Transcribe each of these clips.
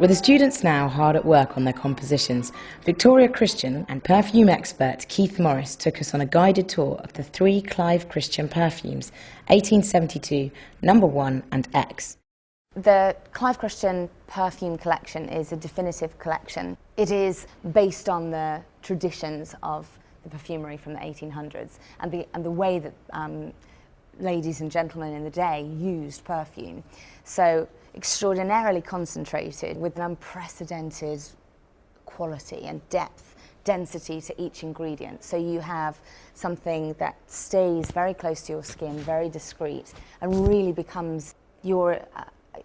With the students now hard at work on their compositions, Victoria Christian and perfume expert Keith Morris took us on a guided tour of the 3 Clive Christian perfumes, 1872, No. 1 and X. The Clive Christian perfume collection is a definitive collection. It is based on the traditions of the perfumery from the 1800s and the way that ladies and gentlemen in the day used perfume. So extraordinarily concentrated with an unprecedented quality and density to each ingredient. So you have something that stays very close to your skin, very discreet, and really becomes your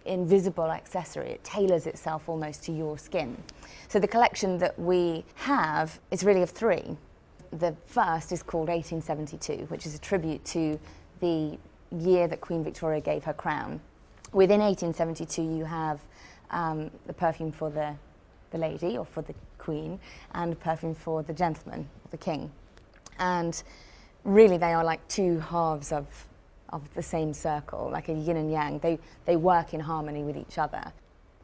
invisible accessory. It tailors itself almost to your skin. So the collection that we have is really of 3. The first is called 1872, which is a tribute to the year that Queen Victoria gave her crown. Within 1872 you have the perfume for the lady or for the Queen and perfume for the gentleman, the King. And really they are like 2 halves of the same circle, like a yin and yang. They work in harmony with each other.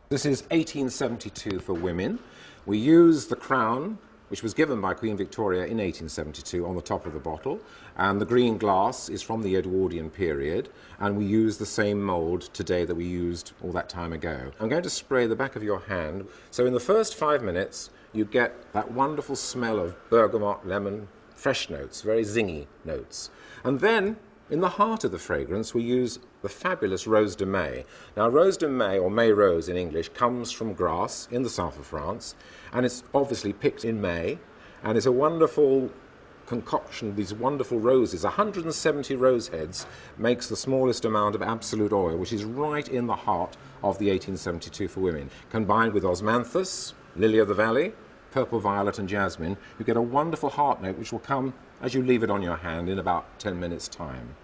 This is 1872 for women. We use the crown, which was given by Queen Victoria in 1872, on the top of the bottle, and the green glass is from the Edwardian period, and we use the same mould today that we used all that time ago. I'm going to spray the back of your hand. So in the first 5 minutes you get that wonderful smell of bergamot, lemon, fresh notes, very zingy notes. And then in the heart of the fragrance we use the fabulous Rose de May. Now Rose de May, or May rose in English, comes from Grasse in the south of France, and it's obviously picked in May, and it's a wonderful concoction, these wonderful roses. 170 rose heads makes the smallest amount of absolute oil, which is right in the heart of the 1872 for women. Combined with osmanthus, lily of the valley, purple violet and jasmine, you get a wonderful heart note which will come as you leave it on your hand in about 10 minutes time.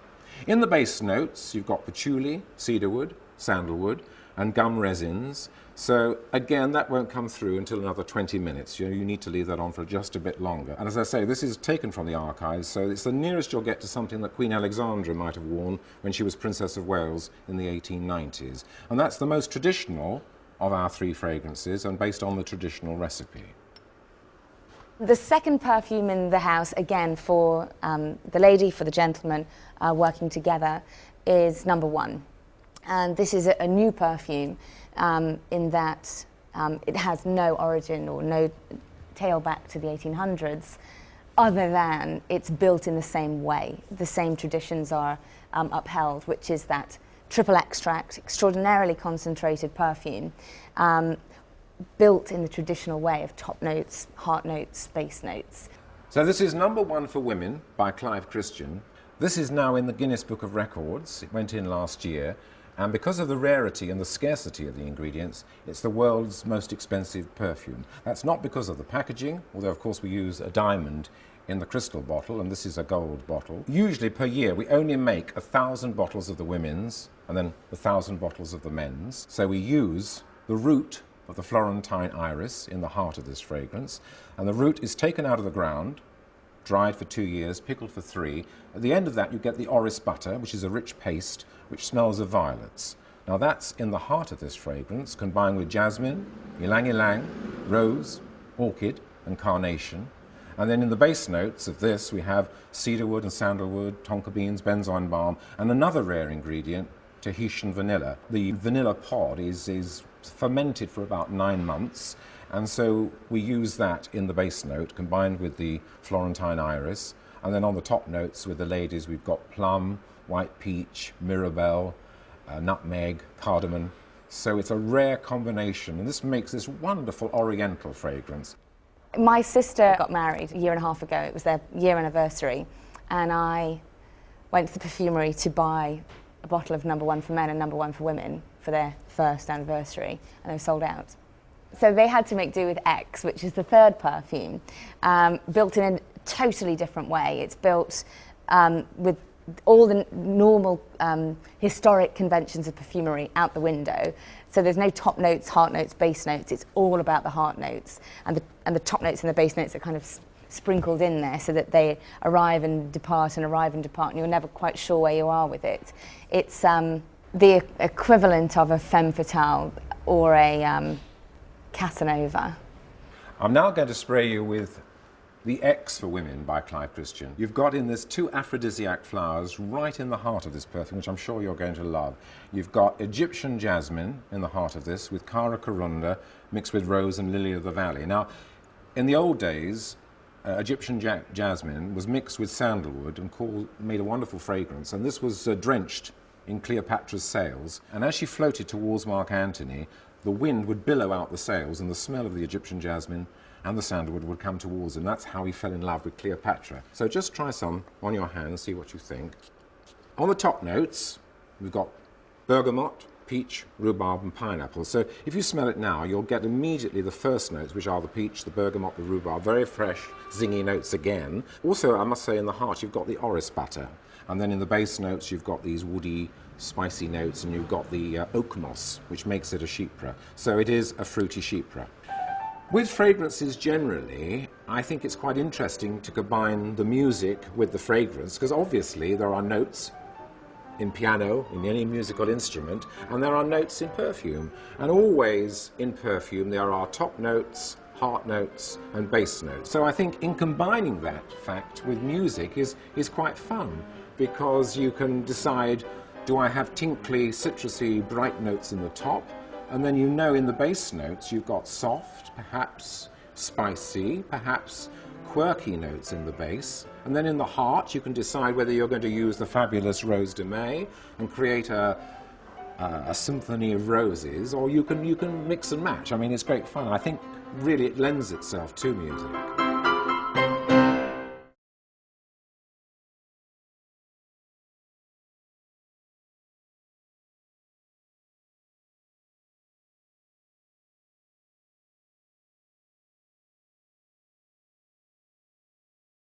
In the base notes you've got patchouli, cedarwood, sandalwood and gum resins. So again, that won't come through until another 20 minutes. You need to leave that on for just a bit longer. And as I say, this is taken from the archives, so it's the nearest you'll get to something that Queen Alexandra might have worn when she was Princess of Wales in the 1890s. And that's the most traditional of our 3 fragrances and based on the traditional recipe. The second perfume in the house, again for the lady, for the gentleman, working together, is No. 1. And this is a new perfume in that it has no origin or no tail back to the 1800s, other than it's built in the same way. The same traditions are upheld, which is that triple extract, extraordinarily concentrated perfume, built in the traditional way of top notes, heart notes, base notes. So this is No. 1 for women by Clive Christian. This is now in the Guinness Book of Records. It went in last year, and because of the rarity and the scarcity of the ingredients, it's the world's most expensive perfume. That's not because of the packaging, although of course we use a diamond in the crystal bottle, and this is a gold bottle. Usually per year we only make 1,000 bottles of the women's and then 1,000 bottles of the men's. So we use the root of the Florentine iris in the heart of this fragrance, and the root is taken out of the ground, dried for 2 years, pickled for 3. At the end of that you get the orris butter, which is a rich paste which smells of violets. Now that's in the heart of this fragrance, combined with jasmine, ylang ylang, rose, orchid and carnation. And then in the base notes of this we have cedarwood and sandalwood, tonka beans, benzoin balm, and another rare ingredient, Tahitian vanilla. The vanilla pod is fermented for about 9 months, and so we use that in the base note combined with the Florentine iris. And then on the top notes with the ladies we've got plum, white peach, mirabelle, nutmeg, cardamom. So it's a rare combination, and this makes this wonderful oriental fragrance. My sister got married a year and a half ago. It was their year anniversary, and I went to the Perfumery to buy a bottle of No. 1 for men and No. 1 for women for their first anniversary, and they were sold out. So they had to make do with X, which is the 3rd perfume, built in a totally different way. It's built with all the normal historic conventions of perfumery out the window. So there's no top notes, heart notes, base notes. It's all about the heart notes, and the top notes and the base notes are kind of sprinkled in there so that they arrive and depart and arrive and depart, and you're never quite sure where you are with it. It's the equivalent of a femme fatale or a Casanova. I'm now going to spray you with the X for Women by Clive Christian. You've got in this 2 aphrodisiac flowers right in the heart of this perfume, which I'm sure you're going to love. You've got Egyptian jasmine in the heart of this, with Cara corunda mixed with rose and lily of the valley. Now, in the old days, Egyptian jasmine was mixed with sandalwood and made a wonderful fragrance, and this was drenched in Cleopatra's sails, and as she floated towards Mark Antony, the wind would billow out the sails, and the smell of the Egyptian jasmine and the sandalwood would come towards him. That's how he fell in love with Cleopatra. So just try some on your hand and see what you think. On the top notes, we've got bergamot, peach, rhubarb and pineapple. So if you smell it now, you'll get immediately the first notes, which are the peach, the bergamot, the rhubarb, very fresh, zingy notes again. Also, I must say, in the heart, you've got the orris butter. And then in the base notes, you've got these woody, spicy notes, and you've got the oak moss, which makes it a chypre. So it is a fruity chypre. With fragrances generally, I think it's quite interesting to combine the music with the fragrance, because obviously there are notes in piano, in any musical instrument, and there are notes in perfume. And always in perfume there are top notes, heart notes and bass notes. So I think in combining that fact with music is quite fun, because you can decide, do I have tinkly, citrusy, bright notes in the top? And then you know in the bass notes you've got soft, perhaps spicy, perhaps quirky notes in the bass. And then in the heart you can decide whether you're going to use the fabulous Rose de May and create a symphony of roses, or you can mix and match. I mean, it's great fun. I think really it lends itself to music.